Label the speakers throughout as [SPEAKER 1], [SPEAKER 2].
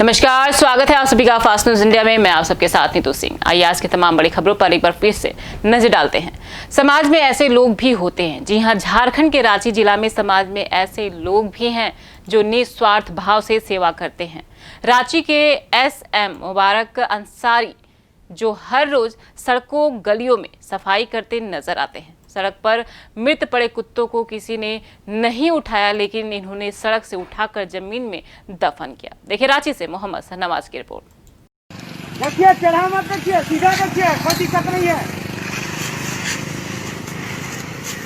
[SPEAKER 1] नमस्कार, स्वागत है आप सभी का फास्ट न्यूज इंडिया में। मैं आप सबके साथ नीतू सिंह। आइए आज की तमाम बड़ी खबरों पर एक बार फिर से नजर डालते हैं। समाज में ऐसे लोग भी होते हैं। जी हां, झारखंड के रांची जिला में समाज में ऐसे लोग भी हैं जो निस्वार्थ भाव से सेवा करते हैं। रांची के एसएम मुबारक अंसारी जो हर रोज सड़कों गलियों में सफाई करते नजर आते हैं। सड़क पर मृत पड़े कुत्तों को किसी ने नहीं उठाया, लेकिन इन्होंने सड़क से उठाकर जमीन में दफन किया। देखिए रांची से मोहम्मद नवाज की रिपोर्ट।
[SPEAKER 2] देखिए, चढ़ा मत देखिए, सीधा देखिए, कोई दिक्कत नहीं है।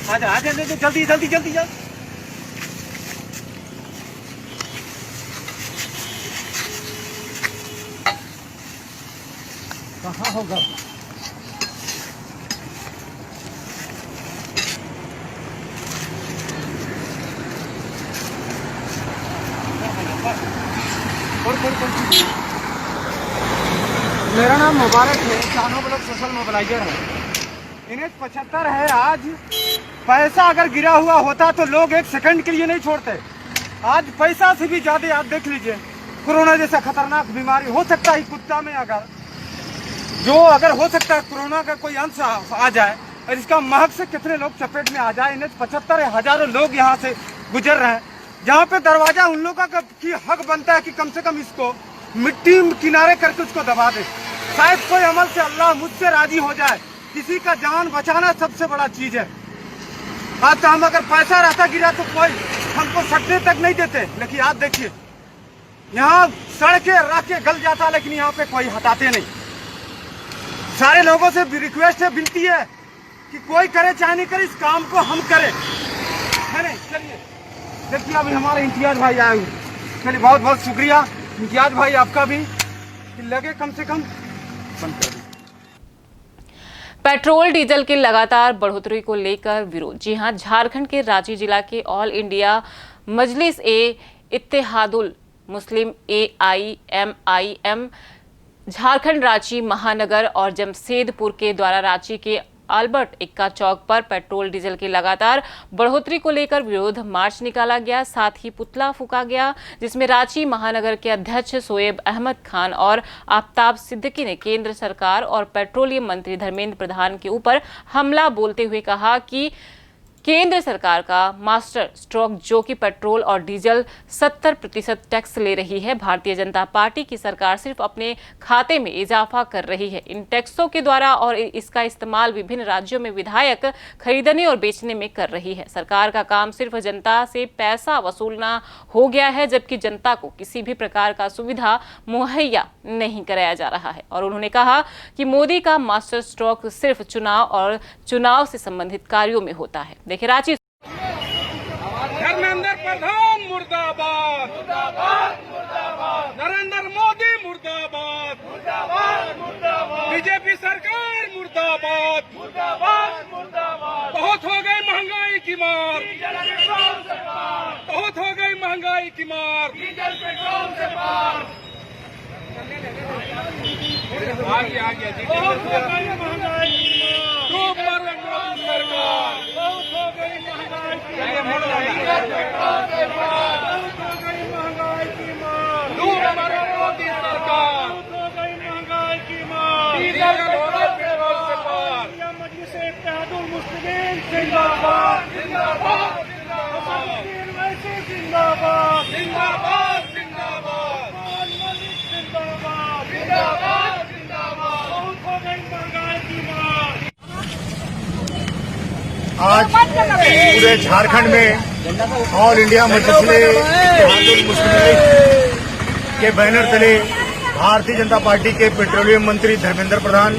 [SPEAKER 2] आजा आजा, जल्दी जल्दी जल्दी जल्दी। कहाँ होगा? मेरा नाम मुबारक है, चानो ब्लॉक सोशल मोबिलाइजर है। इन्हें 75 है। आज पैसा अगर गिरा हुआ होता तो लोग एक सेकंड के लिए नहीं छोड़ते। आज पैसा से भी ज्यादा आप देख लीजिए, कोरोना जैसा खतरनाक बीमारी हो सकता है कुत्ता में, अगर हो सकता है कोरोना का कोई अंश आ जाए और इसका महक से कितने लोग चपेट में आ जाए। इन्हें 75 है, हजारों लोग यहाँ से गुजर रहे हैं। जहाँ पे दरवाजा उन लोगों का की हक बनता है कि कम से कम इसको मिट्टी किनारे करके उसको दबा दे। शायद कोई अमल से अल्लाह मुझसे राजी हो जाए। किसी का जान बचाना सबसे बड़ा चीज है। आज तो हम अगर पैसा रहता गिरा तो कोई हमको सटने तक नहीं देते, लेकिन आज देखिए यहाँ सड़कें रख के गल जाता, लेकिन यहाँ पे कोई हटाते नहीं। सारे लोगों से रिक्वेस्ट है, विनती है कि कोई करे चाहे नहीं करे, इस काम को हम करें, है नहीं? चलिए देखिए, अभी हमारे इम्तियाज भाई आए हुए। चलिए, बहुत बहुत शुक्रिया इम्तियाज भाई आपका भी, कि लगे कम से कम बंद कर।
[SPEAKER 1] पेट्रोल डीजल की लगातार बढ़ोतरी को लेकर विरोध। जी हां, झारखंड के रांची जिला के ऑल इंडिया मजलिस ए इत्तेहादुल मुस्लिम AIMIM झारखंड रांची महानगर और जमशेदपुर के द्वारा रांची के अल्बर्ट एक्का चौक पर पेट्रोल डीजल की लगातार बढ़ोतरी को लेकर विरोध मार्च निकाला गया। साथ ही पुतला फूका गया, जिसमें रांची महानगर के अध्यक्ष शोएब अहमद खान और आफ्ताब सिद्दीकी ने केंद्र सरकार और पेट्रोलियम मंत्री धर्मेंद्र प्रधान के ऊपर हमला बोलते हुए कहा कि केंद्र सरकार का मास्टर स्ट्रोक जो कि पेट्रोल और डीजल 70% टैक्स ले रही है। भारतीय जनता पार्टी की सरकार सिर्फ अपने खाते में इजाफा कर रही है इन टैक्सों के द्वारा, और इसका इस्तेमाल विभिन्न राज्यों में विधायक खरीदने और बेचने में कर रही है। सरकार का काम सिर्फ जनता से पैसा वसूलना हो गया है, जबकि जनता को किसी भी प्रकार का सुविधा मुहैया नहीं कराया जा रहा है। और उन्होंने कहा कि मोदी का मास्टर स्ट्रोक सिर्फ चुनाव और चुनाव से संबंधित कार्यों में होता है। देखिए रांची।
[SPEAKER 2] धर्मेंद्र प्रधान मुर्दाबाद, मुर्दाबाद, मुर्दाबाद। नरेंद्र मोदी मुर्दाबाद, मुर्दाबाद, मुर्दाबाद। बीजेपी सरकार मुर्दाबाद, मुर्दाबाद, मुर्दाबाद। बहुत हो गई महंगाई की मार, बहुत हो गई महंगाई की मार, डीजल पेट्रोल से मार। आ गया बहुत हो गई महंगाई की मार, खूब मर मोदी सरकार। बहुत हो गई महंगाई की मार, डीजल पेट्रोल से मार। बहुत हो गई महंगाई की मार, खूब मर मोदी सरकार। बहुत हो गई महंगाई की मार, डीजल पेट्रोल से मार। मजलिस इत्तेहादुल मुस्लिमीन जिंदाबाद, जिंदाबाद, जिंदाबाद। जिंदाबाद, जिंदाबाद, जिंदाबाद। जिंदाबाद, जिंदाबाद, जिंदाबाद। बहुत हो गई महंगाई की मार।
[SPEAKER 3] आज पूरे झारखंड में ऑल इंडिया मजलिस इत्तेहादुल मुस्लिमीन के बैनर तले भारतीय जनता पार्टी के पेट्रोलियम मंत्री धर्मेंद्र प्रधान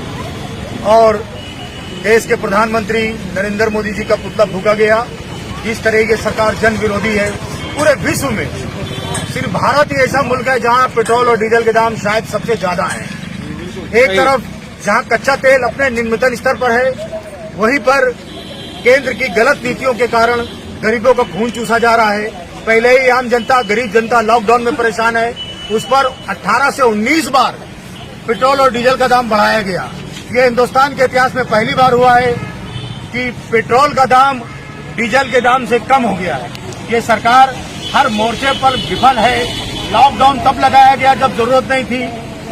[SPEAKER 3] और देश के प्रधानमंत्री नरेंद्र मोदी जी का पुतला फूका गया। इस तरह की सरकार जन विरोधी है। पूरे विश्व में सिर्फ भारत ही ऐसा मुल्क है जहां पेट्रोल और डीजल के दाम शायद सबसे ज्यादा हैं। एक तरफ जहां कच्चा तेल अपने निम्नतम स्तर पर है, वहीं पर केंद्र की गलत नीतियों के कारण गरीबों का खून चूसा जा रहा है। पहले ही आम जनता, गरीब जनता लॉकडाउन में परेशान है, उस पर 18 से 19 बार पेट्रोल और डीजल का दाम बढ़ाया गया। ये हिंदुस्तान के इतिहास में पहली बार हुआ है कि पेट्रोल का दाम डीजल के दाम से कम हो गया है। ये सरकार हर मोर्चे पर विफल है। लॉकडाउन तब लगाया गया जब जरूरत नहीं थी,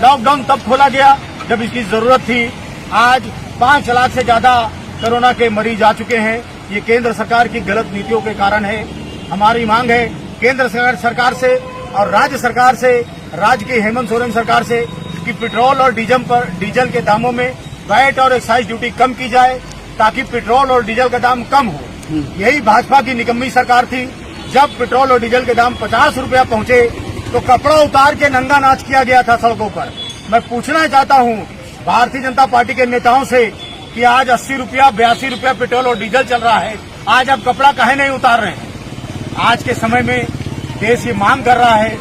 [SPEAKER 3] लॉकडाउन तब खोला गया जब इसकी जरूरत थी। आज 5 लाख से ज्यादा कोरोना के मरीज आ चुके हैं। ये केंद्र सरकार की गलत नीतियों के कारण है। हमारी मांग है केंद्र सरकार से और राज्य सरकार से, राज्य की हेमंत सोरेन सरकार से कि पेट्रोल और डीजल के दामों में वैट और एक्साइज ड्यूटी कम की जाए ताकि पेट्रोल और डीजल का दाम कम हो। यही भाजपा की निकम्मी सरकार थी। जब पेट्रोल और डीजल के दाम 50 रुपया पहुंचे तो कपड़ा उतार के नंगा नाच किया गया था सड़कों पर। मैं पूछना चाहता हूं भारतीय जनता पार्टी के नेताओं से कि आज 80 रुपया 82 रुपया पेट्रोल और डीजल चल रहा है, आज आप कपड़ा काहे नहीं उतार रहे हैं? आज के समय में देश ये मांग कर रहा है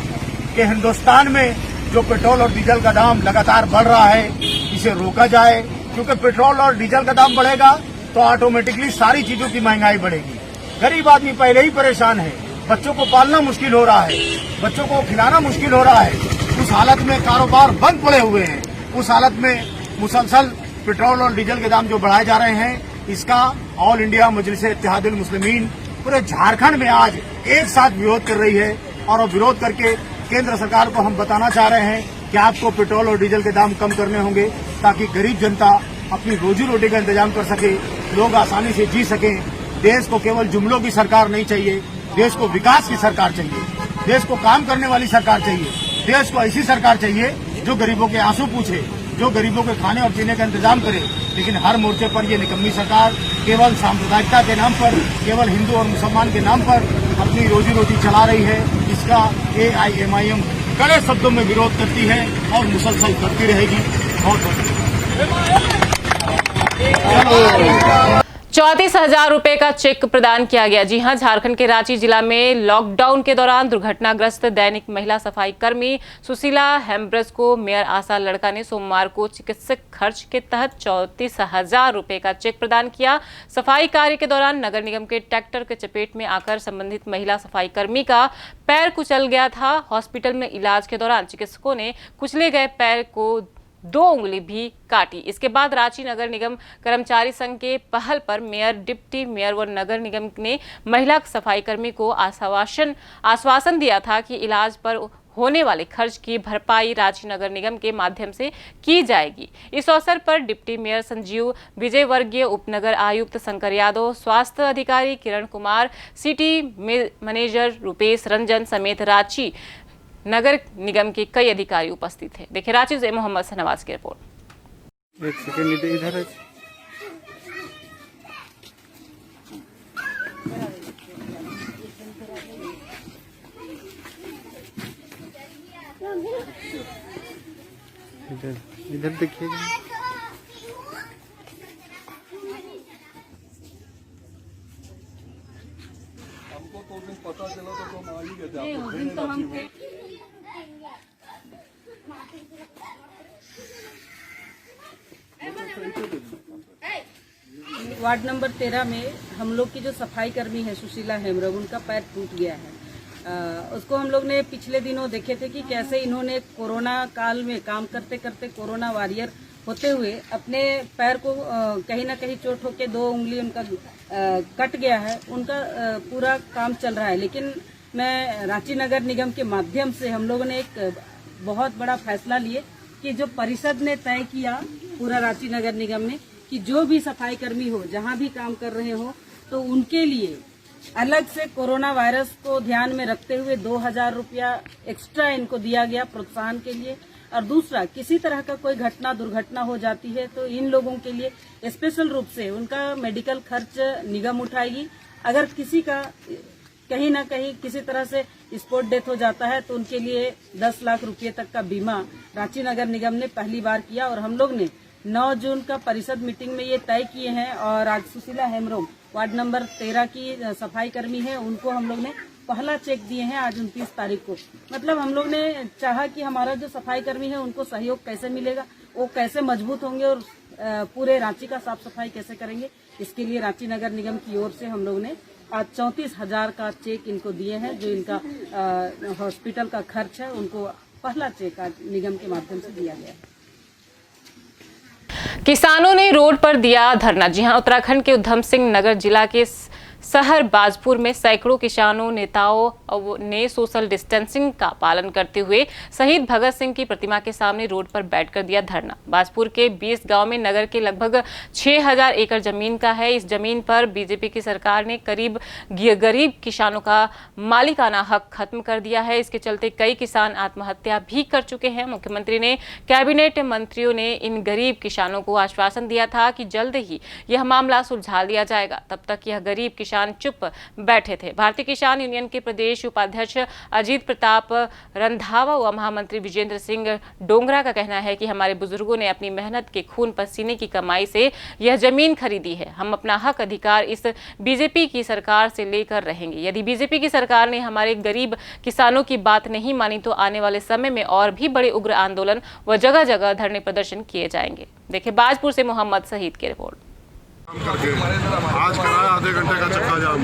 [SPEAKER 3] कि हिंदुस्तान में जो पेट्रोल और डीजल का दाम लगातार बढ़ रहा है इसे रोका जाए, क्योंकि पेट्रोल और डीजल का दाम बढ़ेगा तो ऑटोमेटिकली सारी चीजों की महंगाई बढ़ेगी। गरीब आदमी पहले ही परेशान है, बच्चों को पालना मुश्किल हो रहा है, बच्चों को खिलाना मुश्किल हो रहा है। उस हालत में कारोबार बंद पड़े हुए हैं। उस हालत में मुसलसल पेट्रोल और डीजल के दाम जो बढ़ाए जा रहे हैं, इसका ऑल इंडिया मजलिस इत्तेहादुल मुस्लिमीन पूरे झारखंड में आज एक साथ विरोध कर रही है। और विरोध करके केंद्र सरकार को हम बताना चाह रहे हैं कि आपको पेट्रोल और डीजल के दाम कम करने होंगे ताकि गरीब जनता अपनी रोजी रोटी का इंतजाम कर सके, लोग आसानी से जी सकें। देश को केवल जुमलों की सरकार नहीं चाहिए, देश को विकास की सरकार चाहिए, देश को काम करने वाली सरकार चाहिए, देश को ऐसी सरकार चाहिए जो गरीबों के आंसू पूछे, जो गरीबों के खाने और पीने का इंतजाम करे। लेकिन हर मोर्चे पर ये निकम्मी सरकार केवल सांप्रदायिकता के नाम पर, केवल हिंदू और मुसलमान के नाम पर अपनी रोजी रोटी चला रही है। इसका AIMIM कड़े शब्दों में विरोध करती है और मुसलसल करती रहेगी। बहुत बहुत
[SPEAKER 1] 34,000 रुपए का चेक प्रदान किया गया। जी हां, झारखंड के रांची जिला में लॉकडाउन के दौरान दुर्घटनाग्रस्त दैनिक महिला सफाई कर्मी सुशीला हेम्ब्रस को मेयर आशा लड़का ने सोमवार को चिकित्सक खर्च के तहत 34,000 रुपए का चेक प्रदान किया। सफाई कार्य के दौरान नगर निगम के ट्रैक्टर के चपेट में आकर संबंधित महिला सफाई कर्मी का पैर कुचल गया था। हॉस्पिटल में इलाज के दौरान चिकित्सकों ने कुचले गए पैर को 2 उंगली भी काटी। इसके बाद रांची नगर निगम कर्मचारी संघ के पहल पर मेयर, डिप्टी मेयर व नगर निगम ने महिला सफाई कर्मी को आश्वासन दिया था कि इलाज पर होने वाले खर्च की भरपाई रांची नगर निगम के माध्यम से की जाएगी। इस अवसर पर डिप्टी मेयर संजीव विजयवर्गीय, उपनगर आयुक्त शंकर यादव, स्वास्थ्य अधिकारी किरण कुमार, सिटी मैनेजर रुपेश रंजन समेत रांची नगर निगम के कई अधिकारी उपस्थित थे। देखिए रांची से मोहम्मद शहनवाज की रिपोर्ट।
[SPEAKER 2] एक सेकंड इधर है। इधर देखिएगा।
[SPEAKER 4] हमको तो उस दिन पता चला तो हम आ ही गए थे। उस दिन तो हम
[SPEAKER 5] वार्ड नंबर 13 में हम लोग की जो सफाई कर्मी है सुशीला हेम्ब्रस, उनका पैर टूट गया है। उसको हम लोग ने पिछले दिनों देखे थे कि कैसे इन्होंने कोरोना काल में काम करते करते कोरोना वॉरियर होते हुए अपने पैर को कहीं ना कहीं चोट होके 2 उंगली उनका कट गया है। उनका पूरा काम चल रहा है। लेकिन मैं रांची नगर निगम के माध्यम से हम लोगों ने एक बहुत बड़ा फैसला लिए कि जो परिषद ने तय किया पूरा रांची नगर निगम ने कि जो भी सफाई कर्मी हो, जहां भी काम कर रहे हो, तो उनके लिए अलग से कोरोना वायरस को ध्यान में रखते हुए 2,000 रुपया एक्स्ट्रा इनको दिया गया प्रोत्साहन के लिए। और दूसरा, किसी तरह का कोई दुर्घटना हो जाती है तो इन लोगों के लिए स्पेशल रूप से उनका मेडिकल खर्च निगम उठाएगी। अगर किसी का कहीं ना कहीं किसी तरह से स्पॉट डेथ हो जाता है तो उनके लिए 10 लाख रुपये तक का बीमा रांची नगर निगम ने पहली बार किया। और हम लोग ने 9 जून का परिषद मीटिंग में ये तय किए हैं। और आज सुशीला हेम्ब्रस वार्ड नंबर 13 की सफाई कर्मी है, उनको हम लोग ने पहला चेक दिए हैं आज 29 तारीख को। मतलब हम लोग ने चाहा कि हमारा जो सफाई कर्मी है उनको सहयोग कैसे मिलेगा, वो कैसे मजबूत होंगे और पूरे रांची का साफ सफाई कैसे करेंगे। इसके लिए रांची नगर निगम की ओर से हम लोग ने आज 34,000 का चेक इनको दिए हैं। जो इनका हॉस्पिटल का खर्च है उनको पहला चेक आज निगम के माध्यम से दिया गया है।
[SPEAKER 1] किसानों ने रोड पर दिया धरना। जी हां, उत्तराखंड के उधम सिंह नगर जिला के शहर बाजपुर में सैकड़ों किसानों नेताओं ने सोशल डिस्टेंसिंग का पालन करते हुए शहीद भगत सिंह की प्रतिमा के सामने रोड पर बैठकर दिया धरना। बाजपुर के 20 गांव में नगर के लगभग 6000 एकड़ जमीन का है। इस जमीन पर बीजेपी की सरकार ने करीब गरीब किसानों का मालिकाना हक खत्म कर दिया है। इसके चलते कई किसान आत्महत्या भी कर चुके हैं। मुख्यमंत्री ने कैबिनेट मंत्रियों ने इन गरीब किसानों को आश्वासन दिया था कि जल्द ही यह मामला सुलझा लिया जाएगा। तब तक यह गरीब किसान चुप बैठे थे। भारतीय किसान यूनियन के प्रदेश उपाध्यक्ष अजीत प्रताप रंधावा व महामंत्री विजेंद्र सिंह डोंगरा का कहना है कि हमारे बुजुर्गों ने अपनी मेहनत के खून पसीने की कमाई से यह जमीन खरीदी है। हम अपना हक अधिकार इस बीजेपी की सरकार से लेकर रहेंगे। यदि बीजेपी की सरकार ने हमारे गरीब किसानों की बात नहीं मानी तो आने वाले समय में और भी बड़े उग्र आंदोलन व जगह जगह धरने प्रदर्शन किए जाएंगे। देखिए बाजपुर से मोहम्मद शहीद की रिपोर्ट।
[SPEAKER 6] आज कराया आधे घंटे का चक्का जाम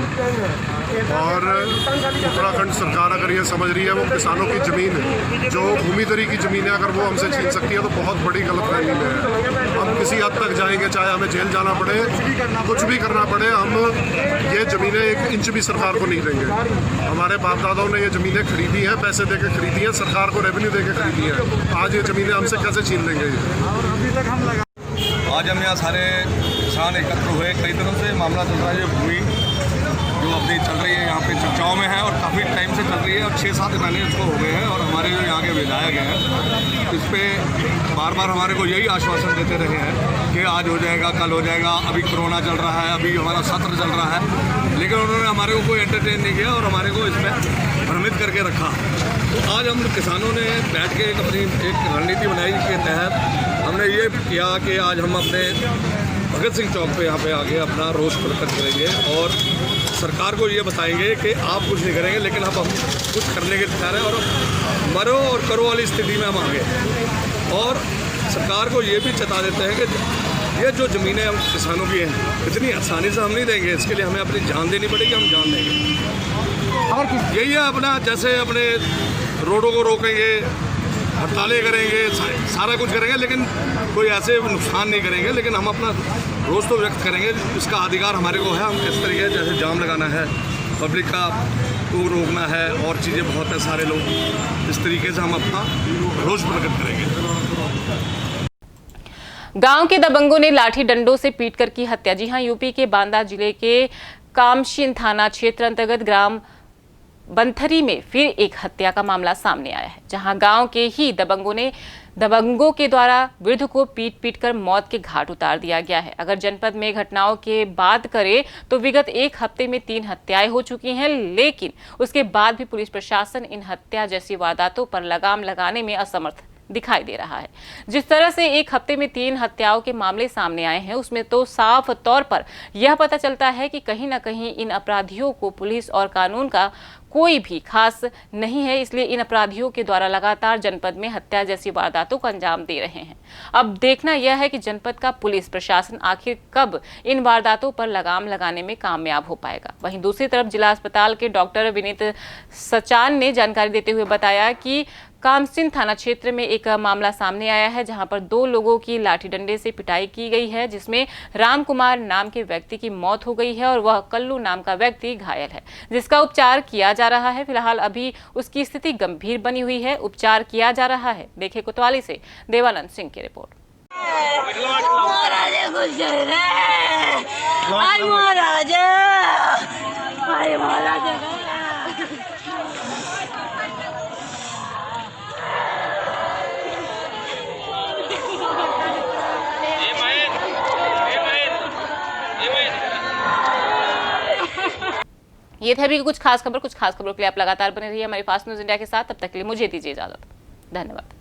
[SPEAKER 6] और उत्तराखंड सरकार अगर ये समझ रही है वो किसानों की जमीन जो भूमिधरी की जमीन है अगर वो हमसे छीन सकती है तो बहुत बड़ी गलतफहमी में है। हम किसी हद तक जाएंगे, चाहे हमें जेल जाना पड़े, कुछ भी करना पड़े, हम ये जमीनें 1 इंच भी सरकार को नहीं देंगे। हमारे बाप दादाओं ने ये जमीनें खरीदी हैं, पैसे दे के खरीदी हैं, सरकार को रेवेन्यू दे के खरीदी है। आज ये जमीनें हमसे कैसे छीन लेंगे?
[SPEAKER 4] आज हम यहाँ सारे किसान एकत्र हुए। कई दिनों से मामला चल रहा है। ये भूमि जो अपनी चल रही है यहाँ पे चर्चाओं में है और काफ़ी टाइम से चल रही है और 6-7 महीने इसको हो गए हैं और हमारे जो यहाँ के विधायक हैं इस पर बार बार हमारे को यही आश्वासन देते रहे हैं कि आज हो जाएगा, कल हो जाएगा। अभी कोरोना चल रहा है, अभी हमारा सत्र चल रहा है, लेकिन उन्होंने हमारे को कोई एंटरटेन नहीं किया और हमारे को इसमें भ्रमित करके रखा। तो आज हम किसानों ने बैठ के अपनी एक रणनीति बनाई के तहत हमने ये किया कि आज हम अपने भगत सिंह चौक पे यहाँ पे आके अपना रोष प्रकट करेंगे और सरकार को ये बताएंगे कि आप कुछ नहीं करेंगे लेकिन हम कुछ करने के तैयार हैं और मरो और करो वाली स्थिति में हम आ गए। और सरकार को ये भी चेता देते हैं कि ये जो ज़मीनें हम किसानों की हैं इतनी आसानी से हम नहीं देंगे। इसके लिए हमें अपनी जान देनी पड़ेगी, हम जान देंगे। यही है अपना, जैसे अपने रोडों को रोकेंगे, हड़तालें करेंगे, सारा कुछ करेंगे, लेकिन कोई ऐसे नुकसान नहीं करेंगे। लेकिन हम अपना रोज़ तो व्यक्त करेंगे, इसका अधिकार हमारे को है। हम किस तरीके जैसे जाम लगाना है, पब्लिक का को रोकना है और चीज़ें बहुत है, सारे लोग इस तरीके से हम अपना रोष प्रकट करेंगे।
[SPEAKER 1] गांव के दबंगों ने लाठी डंडों से पीटकर की हत्या। जी हां, यूपी के बांदा जिले के कामशीन थाना क्षेत्र अंतर्गत ग्राम बंथरी में फिर एक हत्या का मामला सामने आया है, जहां गांव के ही दबंगों के द्वारा वृद्ध को पीट कर मौत के घाट उतार दिया गया है। अगर जनपद में घटनाओं के बात करें तो विगत 1 हफ्ते में 3 हत्याएं हो चुकी हैं, लेकिन उसके बाद भी पुलिस प्रशासन इन हत्या जैसी वारदातों पर लगाम लगाने में असमर्थ दिखाई दे रहा है। जिस तरह से 1 हफ्ते में 3 हत्याओं के मामले सामने आए हैं, उसमें तो साफ तौर पर यह पता चलता है कि कहीं ना कहीं इन अपराधियों को पुलिस और कानून का कोई भी खास नहीं है। इसलिए इन अपराधियों के द्वारा लगातार जनपद में हत्या जैसी वारदातों को अंजाम दे रहे हैं। अब देखना यह है कि जनपद का पुलिस प्रशासन आखिर कब इन वारदातों पर लगाम लगाने में कामयाब हो पाएगा। वहीं दूसरी तरफ जिला अस्पताल के डॉक्टर विनीत सचान ने जानकारी देते हुए बताया कि कामसिन थाना क्षेत्र में एक मामला सामने आया है, जहां पर 2 लोगों की लाठी डंडे से पिटाई की गई है, जिसमें राम कुमार नाम के व्यक्ति की मौत हो गई है और वह कल्लू नाम का व्यक्ति घायल है, जिसका उपचार किया जा रहा है। फिलहाल अभी उसकी स्थिति गंभीर बनी हुई है, उपचार किया जा रहा है। देखिए कोतवाली से देवानंद सिंह की रिपोर्ट। ये थे अभी कुछ खास खबरों के लिए आप लगातार बने रहिए हमारे फास्ट न्यूज इंडिया के साथ। तब तक के लिए मुझे दीजिए इजाजत। धन्यवाद।